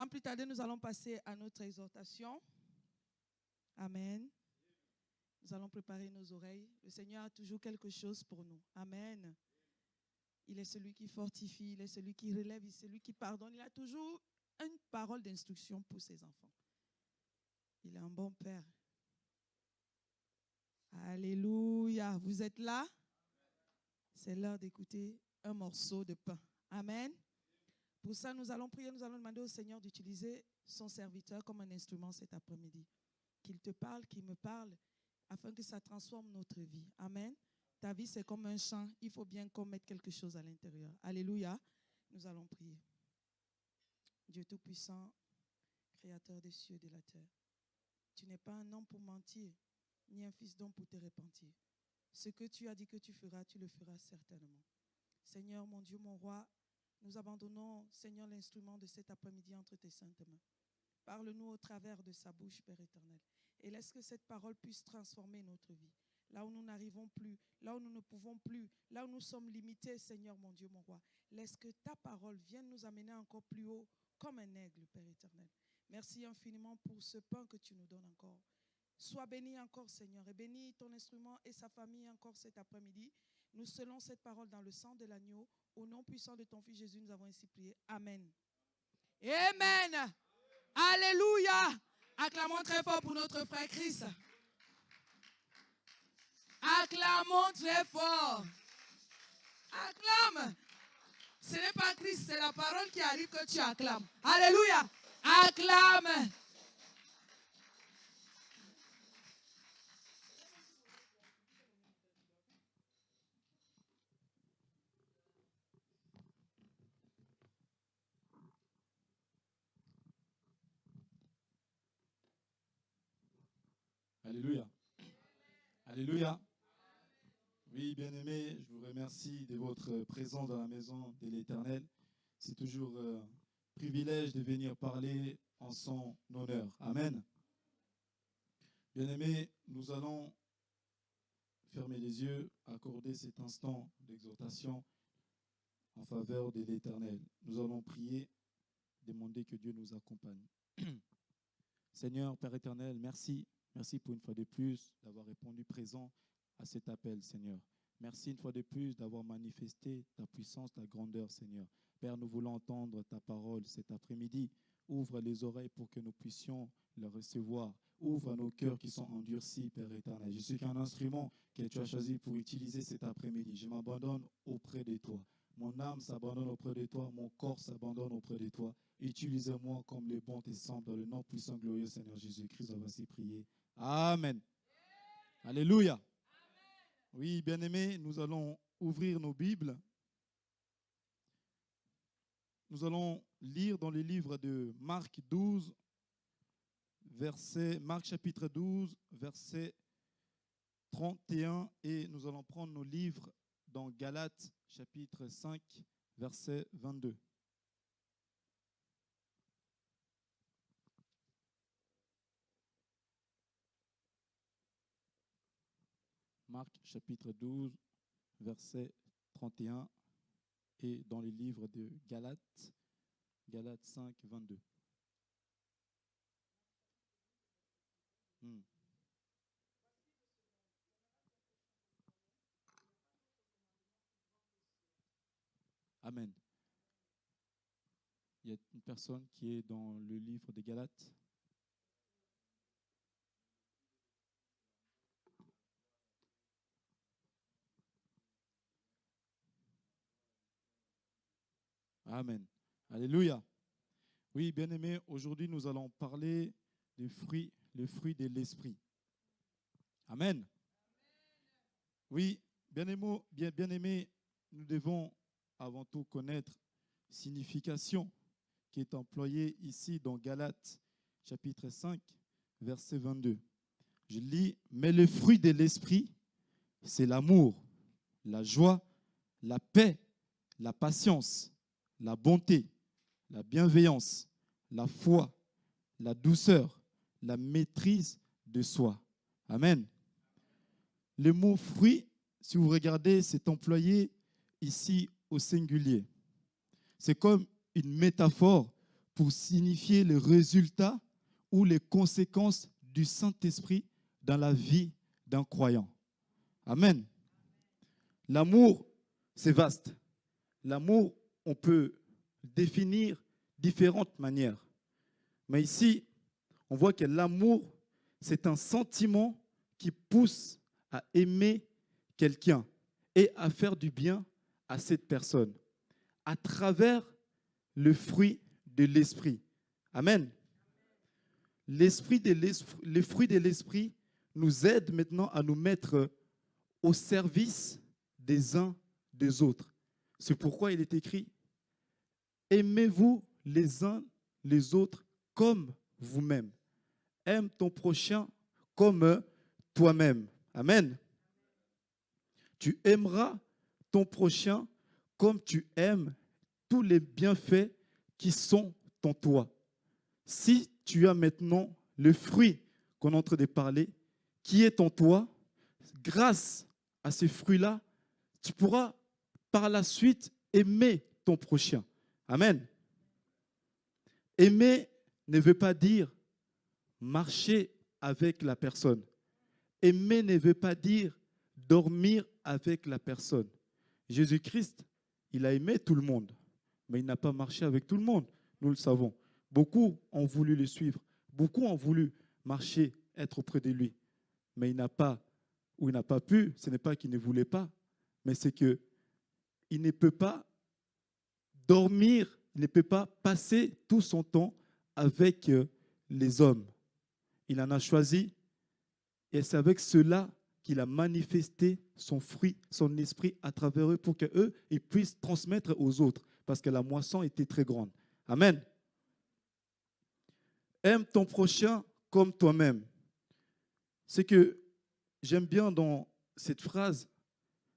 plus tarder, nous allons passer à notre exhortation. Amen. Nous allons préparer nos oreilles. Le Seigneur a toujours quelque chose pour nous. Amen. Il est celui qui fortifie, il est celui qui relève, il est celui qui pardonne. Il a toujours une parole d'instruction pour ses enfants. Il est un bon Père. Alléluia. Vous êtes là? C'est l'heure d'écouter un morceau de pain. Amen. Pour ça, nous allons prier, nous allons demander au Seigneur d'utiliser son serviteur comme un instrument cet après-midi. Qu'il te parle, qu'il me parle, afin que ça transforme notre vie. Amen. Ta vie, c'est comme un champ. Il faut bien qu'on mette quelque chose à l'intérieur. Alléluia. Nous allons prier. Dieu Tout-Puissant, Créateur des cieux et de la terre. Tu n'es pas un homme pour mentir, ni un fils d'homme pour te repentir. Ce que tu as dit que tu le feras certainement. Seigneur, mon Dieu, mon roi, nous abandonnons, Seigneur, l'instrument de cet après-midi entre tes saintes mains. Parle-nous au travers de sa bouche, Père éternel. Et laisse que cette parole puisse transformer notre vie. Là où nous n'arrivons plus, là où nous ne pouvons plus, là où nous sommes limités, Seigneur, mon Dieu, mon roi. Laisse que ta parole vienne nous amener encore plus haut, comme un aigle, Père éternel. Merci infiniment pour ce pain que tu nous donnes encore. Sois béni encore, Seigneur, et bénis ton instrument et sa famille encore cet après-midi. Nous scellons cette parole dans le sang de l'agneau. Au nom puissant de ton Fils Jésus, nous avons ainsi prié. Amen. Amen. Alléluia. Acclamons très fort pour notre frère Christ. Acclamons très fort. Acclame. Ce n'est pas Christ, c'est la parole qui arrive que tu acclames. Alléluia. Acclame. Alléluia. Alléluia. Oui, bien-aimés, je vous remercie de votre présence dans la maison de l'Éternel. C'est toujours un privilège de venir parler en son honneur. Amen. Bien-aimés, nous allons fermer les yeux, accorder cet instant d'exhortation en faveur de l'Éternel. Nous allons prier, demander que Dieu nous accompagne. Seigneur, Père éternel, merci. Merci pour une fois de plus d'avoir répondu présent à cet appel, Seigneur. Merci une fois de plus d'avoir manifesté ta puissance, ta grandeur, Seigneur. Père, nous voulons entendre ta parole cet après-midi. Ouvre les oreilles pour que nous puissions le recevoir. Ouvre nos cœurs qui sont endurcis, Père éternel. Je suis qu'un instrument que tu as choisi pour utiliser cet après-midi. Je m'abandonne auprès de toi. Mon âme s'abandonne auprès de toi. Mon corps s'abandonne auprès de toi. Utilise-moi comme le bon te semble. Dans le nom puissant, glorieux Seigneur Jésus-Christ, on va s'y prier. Amen. Alléluia. Amen. Oui, bien-aimés, nous allons ouvrir nos Bibles. Nous allons lire dans le livre de Marc 12, Marc chapitre 12, verset 31, et nous allons prendre nos livres dans Galates chapitre 5, verset 22. Marc chapitre 12, verset 31 et dans les livres de Galates, Galates 5, 22. Amen. Il y a une personne qui est dans le livre de Galates. Amen. Alléluia. Oui, bien-aimés, aujourd'hui, nous allons parler des fruits, le fruit de l'esprit. Amen. Oui, bien-aimés, nous devons avant tout connaître la signification qui est employée ici dans Galates, chapitre 5, verset 22. Je lis, « Mais le fruit de l'esprit, c'est l'amour, la joie, la paix, la patience, la bonté, la bienveillance, la foi, la douceur, la maîtrise de soi. » Amen. Le mot fruit, si vous regardez, c'est employé ici au singulier. C'est comme une métaphore pour signifier le résultat ou les conséquences du Saint-Esprit dans la vie d'un croyant. Amen. L'amour, c'est vaste. L'amour, on peut définir différentes manières. Mais ici, on voit que l'amour, c'est un sentiment qui pousse à aimer quelqu'un et à faire du bien à cette personne à travers le fruit de l'esprit. Amen. Les fruits de l'esprit nous aident maintenant à nous mettre au service des uns des autres. C'est pourquoi il est écrit « Aimez-vous les uns les autres comme vous-même. Aime ton prochain comme toi-même. » Amen. Tu aimeras ton prochain comme tu aimes tous les bienfaits qui sont en toi. Si tu as maintenant le fruit qu'on est en train de parler, qui est en toi, grâce à ce fruit-là, tu pourras par la suite aimer ton prochain. Amen. Aimer ne veut pas dire marcher avec la personne. Aimer ne veut pas dire dormir avec la personne. Jésus-Christ, il a aimé tout le monde, mais il n'a pas marché avec tout le monde. Nous le savons. Beaucoup ont voulu le suivre. Beaucoup ont voulu marcher, être auprès de lui. Mais il n'a pas, ou il n'a pas pu. Ce n'est pas qu'il ne voulait pas, mais c'est qu'il ne peut pas dormir, il ne peut pas passer tout son temps avec les hommes. Il en a choisi, et c'est avec cela qu'il a manifesté son fruit, son esprit à travers eux pour qu'eux, ils puissent transmettre aux autres, parce que la moisson était très grande. Amen. Aime ton prochain comme toi-même. Ce que j'aime bien dans cette phrase,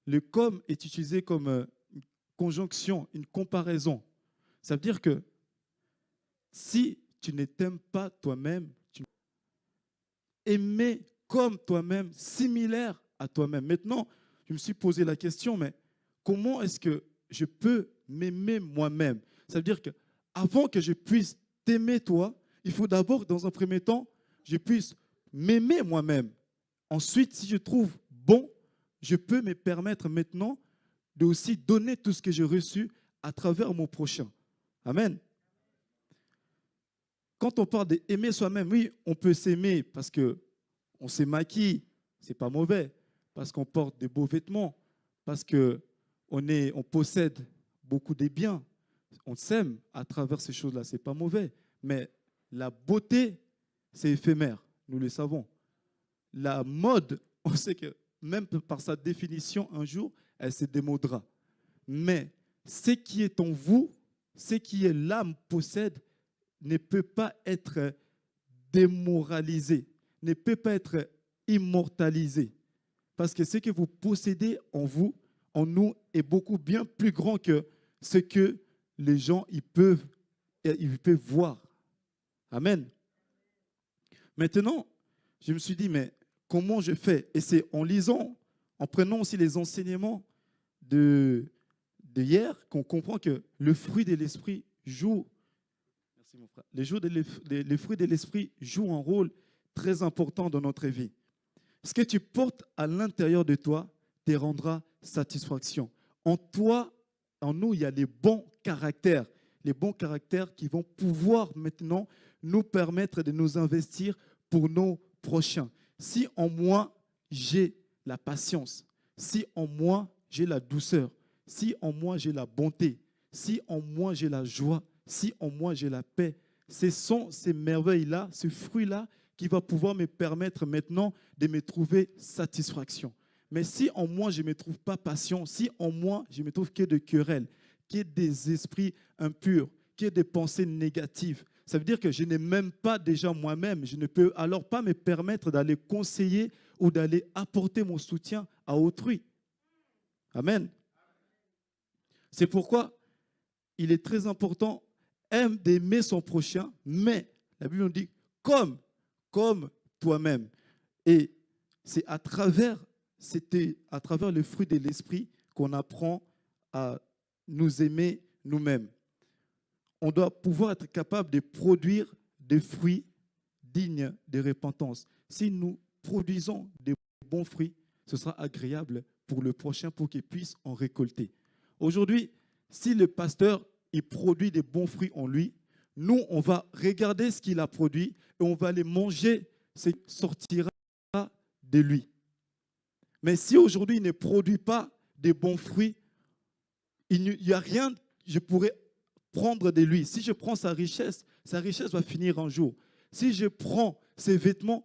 le « comme » est utilisé comme une conjonction, une comparaison. Ça veut dire que si tu ne t'aimes pas toi-même, tu aimer comme toi-même, similaire à toi-même. Maintenant, je me suis posé la question, mais comment est-ce que je peux m'aimer moi-même? Ça veut dire qu'avant que je puisse t'aimer toi, il faut d'abord, dans un premier temps, je puisse m'aimer moi-même. Ensuite, si je trouve bon, je peux me permettre maintenant de aussi donner tout ce que j'ai reçu à travers mon prochain. Amen. Quand on parle d'aimer soi-même, oui, on peut s'aimer parce qu'on se maquille, ce n'est pas mauvais, parce qu'on porte des beaux vêtements, parce qu'on possède beaucoup de biens. On s'aime à travers ces choses-là, ce n'est pas mauvais. Mais la beauté, c'est éphémère, nous le savons. La mode, on sait que même par sa définition, un jour, elle se démodera. Mais ce qui est en vous, ce qui est l'âme possède, ne peut pas être démoralisé, ne peut pas être immortalisé. Parce que ce que vous possédez en vous, en nous, est beaucoup bien plus grand que ce que les gens ils peuvent voir. Amen. Maintenant, je me suis dit, mais comment je fais? Et c'est en lisant, en prenant aussi les enseignements d'hier, qu'on comprend que le fruit de l'esprit joue. Merci mon frère. Les fruits de l'esprit jouent un rôle très important dans notre vie. Ce que tu portes à l'intérieur de toi te rendra satisfaction. En toi, en nous, il y a les bons caractères qui vont pouvoir maintenant nous permettre de nous investir pour nos prochains. Si en moi, j'ai la patience, si en moi, j'ai la douceur, si en moi, j'ai la bonté, si en moi, j'ai la joie, si en moi, j'ai la paix, ce sont ces merveilles-là, ce fruit-là qui va pouvoir me permettre maintenant de me trouver satisfaction. Mais si en moi, je ne me trouve pas patient, si en moi, je ne me trouve que de querelles, que des esprits impurs, que des pensées négatives, ça veut dire que je n'ai même pas déjà moi-même, je ne peux alors pas me permettre d'aller conseiller ou d'aller apporter mon soutien à autrui. Amen. C'est pourquoi il est très important d'aimer son prochain, mais la Bible nous dit comme toi-même. Et c'est à travers le fruit de l'esprit qu'on apprend à nous aimer nous-mêmes. on doit pouvoir être capable de produire des fruits dignes de repentance. Si nous produisons des bons fruits, ce sera agréable pour le prochain pour qu'il puisse en récolter. Aujourd'hui, si le pasteur il produit des bons fruits en lui, nous, on va regarder ce qu'il a produit et on va les manger, ce qui sortira de lui. Mais si aujourd'hui il ne produit pas des bons fruits, il n'y a rien, je pourrais prendre de lui. Si je prends sa richesse va finir un jour. Si je prends ses vêtements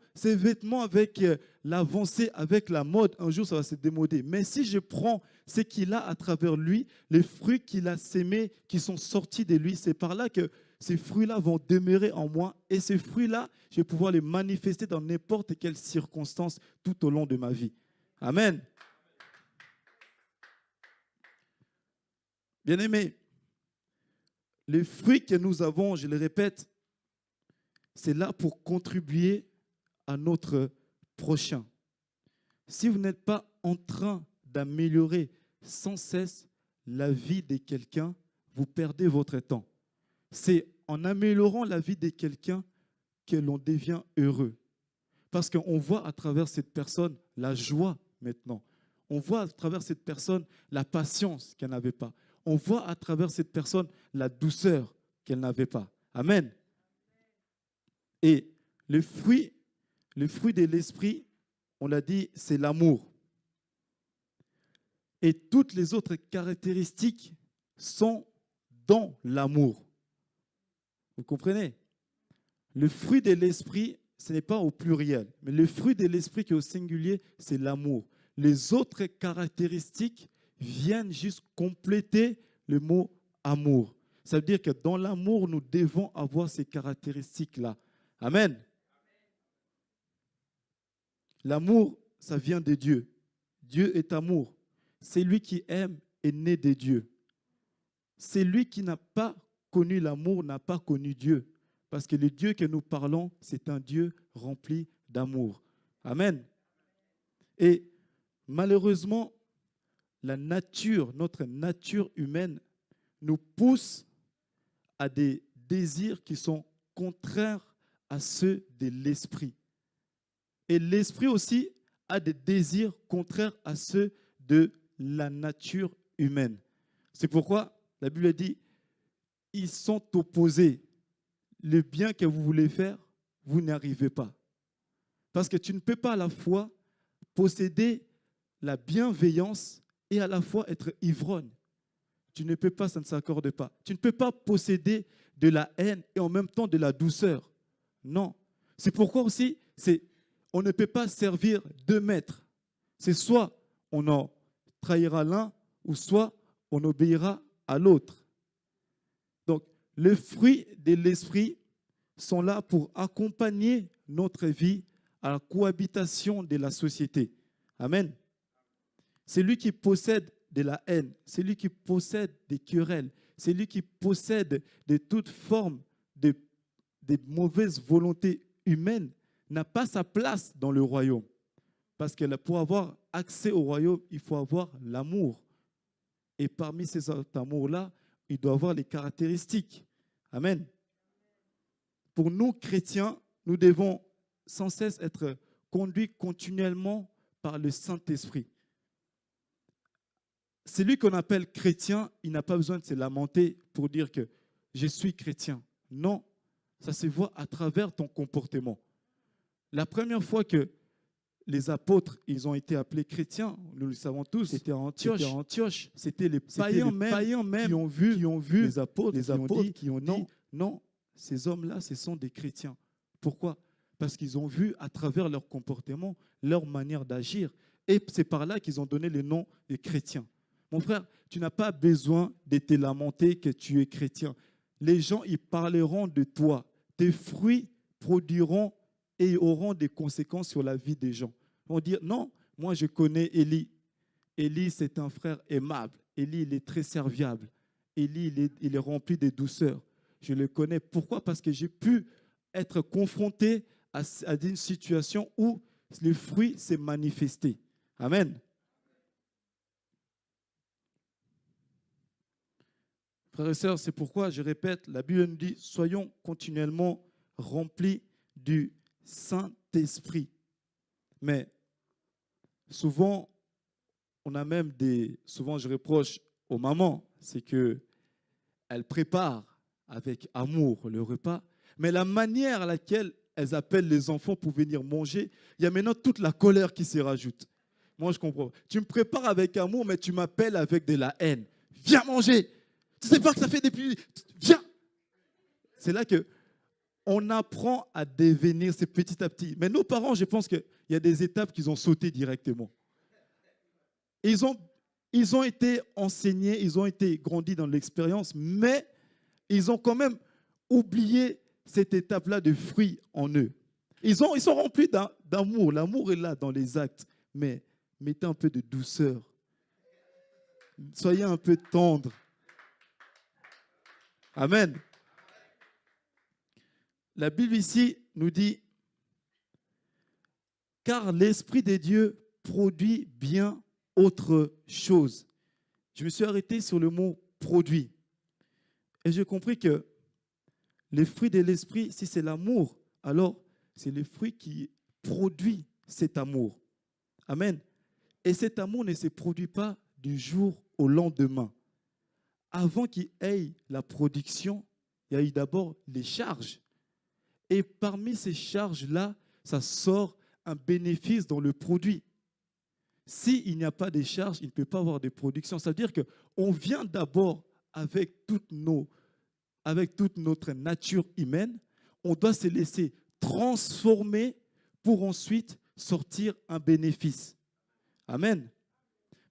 avec l'avancée, avec la mode, un jour ça va se démoder. Mais si je prends ce qu'il a à travers lui, les fruits qu'il a sémés, qui sont sortis de lui, c'est par là que ces fruits-là vont demeurer en moi. Et ces fruits-là, je vais pouvoir les manifester dans n'importe quelle circonstance tout au long de ma vie. Amen. Bien-aimés, les fruits que nous avons, je le répète, c'est là pour contribuer à notre prochain. Si vous n'êtes pas en train d'améliorer sans cesse la vie de quelqu'un, vous perdez votre temps. C'est en améliorant la vie de quelqu'un que l'on devient heureux. Parce qu'on voit à travers cette personne la joie maintenant. On voit à travers cette personne la patience qu'elle n'avait pas. On voit à travers cette personne la douceur qu'elle n'avait pas. Amen. Et le fruit de l'esprit, on l'a dit, c'est l'amour. Et toutes les autres caractéristiques sont dans l'amour. Vous comprenez? Le fruit de l'esprit, ce n'est pas au pluriel, mais le fruit de l'esprit qui est au singulier, c'est l'amour. Les autres caractéristiques viennent juste compléter le mot amour. Ça veut dire que dans l'amour, nous devons avoir ces caractéristiques-là. Amen. L'amour, ça vient de Dieu. Dieu est amour. C'est lui qui aime est né de Dieu. C'est lui qui n'a pas connu l'amour, n'a pas connu Dieu. Parce que le Dieu que nous parlons, c'est un Dieu rempli d'amour. Amen. Et malheureusement, notre nature humaine nous pousse à des désirs qui sont contraires à ceux de l'esprit. Et l'esprit aussi a des désirs contraires à ceux de la nature humaine. C'est pourquoi la Bible dit, ils sont opposés. Le bien que vous voulez faire, vous n'y arrivez pas. Parce que tu ne peux pas à la fois posséder la bienveillance et à la fois être ivrogne. Tu ne peux pas, ça ne s'accorde pas. Tu ne peux pas posséder de la haine et en même temps de la douceur. Non. C'est pourquoi aussi, on ne peut pas servir deux maîtres. C'est soit on en trahira l'un ou soit on obéira à l'autre. Donc, les fruits de l'esprit sont là pour accompagner notre vie à la cohabitation de la société. Amen. C'est lui qui possède de la haine, c'est lui qui possède des querelles, c'est lui qui possède de toute forme de mauvaises volontés humaines, n'a pas sa place dans le royaume. Parce que pour avoir accès au royaume, il faut avoir l'amour. Et parmi ces amours-là, il doit avoir les caractéristiques. Amen. Pour nous, chrétiens, nous devons sans cesse être conduits continuellement par le Saint-Esprit. Celui qu'on appelle chrétien, il n'a pas besoin de se lamenter pour dire que je suis chrétien. Non, ça se voit à travers ton comportement. La première fois que les apôtres, ils ont été appelés chrétiens, nous le savons tous, c'était à Antioche. C'était les païens même qui ont vu les apôtres qui ont dit non, ces hommes-là, ce sont des chrétiens. Pourquoi? Parce qu'ils ont vu à travers leur comportement, leur manière d'agir. Et c'est par là qu'ils ont donné le nom de chrétiens. Mon frère, tu n'as pas besoin de te lamenter que tu es chrétien. Les gens, ils parleront de toi. Tes fruits produiront et auront des conséquences sur la vie des gens. Ils vont dire, non, moi je connais Élie. Élie, c'est un frère aimable. Élie, il est très serviable. Élie, il est rempli de douceur. Je le connais. Pourquoi? Parce que j'ai pu être confronté à une situation où le fruit s'est manifesté. Amen. Frères et sœurs, c'est pourquoi je répète, la Bible nous dit, soyons continuellement remplis du Saint-Esprit. Mais souvent, souvent je reproche aux mamans, c'est qu'elles préparent avec amour le repas, mais la manière à laquelle elles appellent les enfants pour venir manger, il y a maintenant toute la colère qui se rajoute. Moi, je comprends. Tu me prépares avec amour, mais tu m'appelles avec de la haine. Viens manger. Tu ne sais pas que ça fait depuis... Viens. C'est là qu'on apprend à devenir, c'est petit à petit. Mais nos parents, je pense qu'il y a des étapes qu'ils ont sautées directement. Ils ont été enseignés, ils ont été grandis dans l'expérience, mais ils ont quand même oublié cette étape-là de fruits en eux. Ils sont remplis d'amour. L'amour est là dans les actes, mais mettez un peu de douceur. Soyez un peu tendre. Amen. La Bible ici nous dit, car l'Esprit de Dieu produit bien autre chose. Je me suis arrêté sur le mot produit. Et j'ai compris que les fruits de l'Esprit, si c'est l'amour, alors c'est le fruit qui produit cet amour. Amen. Et cet amour ne se produit pas du jour au lendemain. Avant qu'il y ait la production, il y a eu d'abord les charges. Et parmi ces charges-là, ça sort un bénéfice dans le produit. S'il n'y a pas de charges, il ne peut pas avoir de production. Ça veut dire qu'on vient d'abord avec toute notre nature humaine. On doit se laisser transformer pour ensuite sortir un bénéfice. Amen.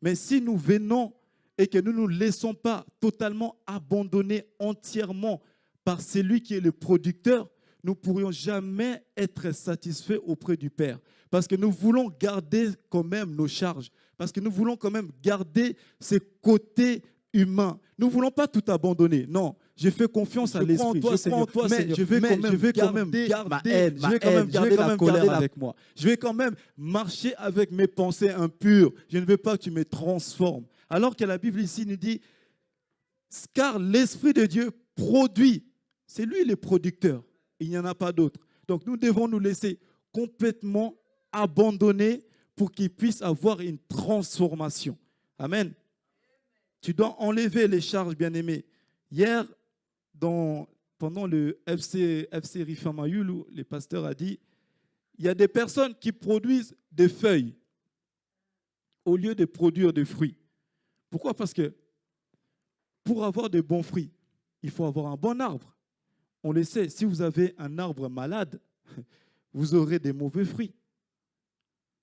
Mais si nous venons et que nous ne nous laissons pas totalement abandonner entièrement par celui qui est le producteur, nous ne pourrions jamais être satisfaits auprès du Père. Parce que nous voulons garder quand même nos charges. Parce que nous voulons quand même garder ce côté humain. Nous ne voulons pas tout abandonner. Non, je fais confiance à l'Esprit. Je crois en toi, Seigneur. Je vais quand même garder ma haine. Je vais quand même garder la colère avec moi. Je vais quand même marcher avec mes pensées impures. Je ne veux pas que tu me transformes. Alors que la Bible ici nous dit, car l'Esprit de Dieu produit. C'est lui le producteur. Il n'y en a pas d'autre. Donc nous devons nous laisser complètement abandonner pour qu'il puisse avoir une transformation. Amen. Tu dois enlever les charges, bien-aimés. Hier, pendant le FC Rifamayulu, le pasteur a dit, il y a des personnes qui produisent des feuilles au lieu de produire des fruits. Pourquoi? Parce que pour avoir de bons fruits, il faut avoir un bon arbre. On le sait, si vous avez un arbre malade, vous aurez des mauvais fruits.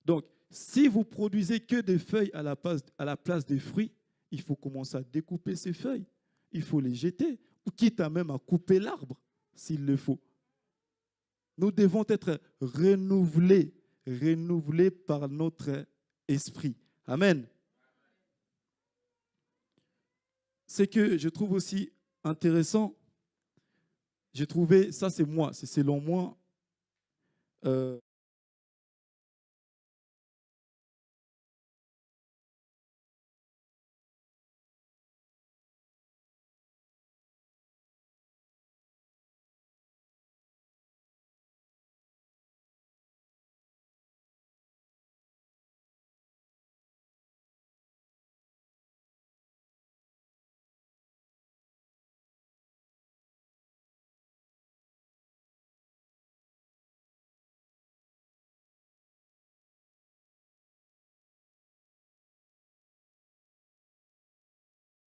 Donc, si vous produisez que des feuilles à la place des fruits, il faut commencer à découper ces feuilles. Il faut les jeter, ou quitte à même à couper l'arbre, s'il le faut. Nous devons être renouvelés par notre esprit. Amen. Ce que je trouve aussi intéressant, j'ai trouvé, ça c'est moi, c'est selon moi,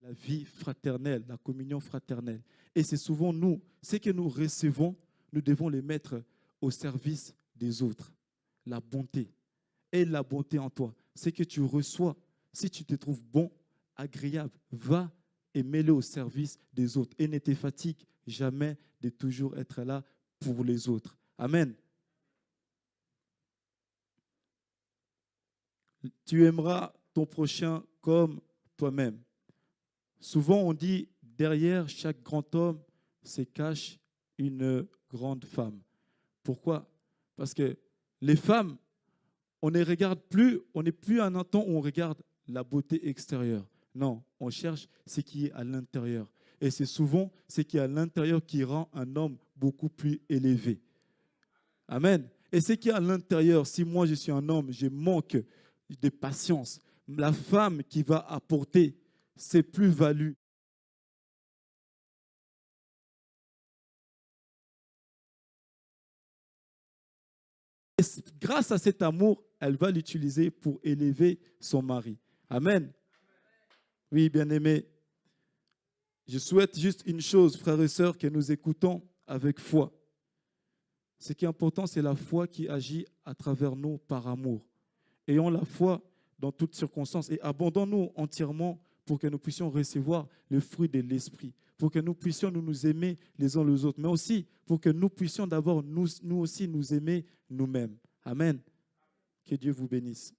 la vie fraternelle, la communion fraternelle. Et c'est souvent nous, ce que nous recevons, nous devons les mettre au service des autres. La bonté. Et la bonté en toi. Ce que tu reçois, si tu te trouves bon, agréable, va et mets-le au service des autres. Et ne te fatigue jamais de toujours être là pour les autres. Amen. Tu aimeras ton prochain comme toi-même. Souvent, on dit, derrière chaque grand homme se cache une grande femme. Pourquoi? Parce que les femmes, on ne regarde plus, on n'est plus à un temps où on regarde la beauté extérieure. Non, on cherche ce qui est à l'intérieur. Et c'est souvent ce qui est à l'intérieur qui rend un homme beaucoup plus élevé. Amen. Et ce qui est à l'intérieur, si moi je suis un homme, je manque de patience, la femme qui va apporter ses plus-values, et grâce à cet amour, elle va l'utiliser pour élever son mari. Amen. Oui, bien-aimés, je souhaite juste une chose, frères et sœurs, que nous écoutons avec foi. Ce qui est important, c'est la foi qui agit à travers nous par amour. Ayons la foi dans toutes circonstances et abandonnons-nous entièrement pour que nous puissions recevoir le fruit de l'esprit, pour que nous puissions nous aimer les uns les autres, mais aussi pour que nous puissions d'abord nous aussi nous aimer nous-mêmes. Amen. Que Dieu vous bénisse.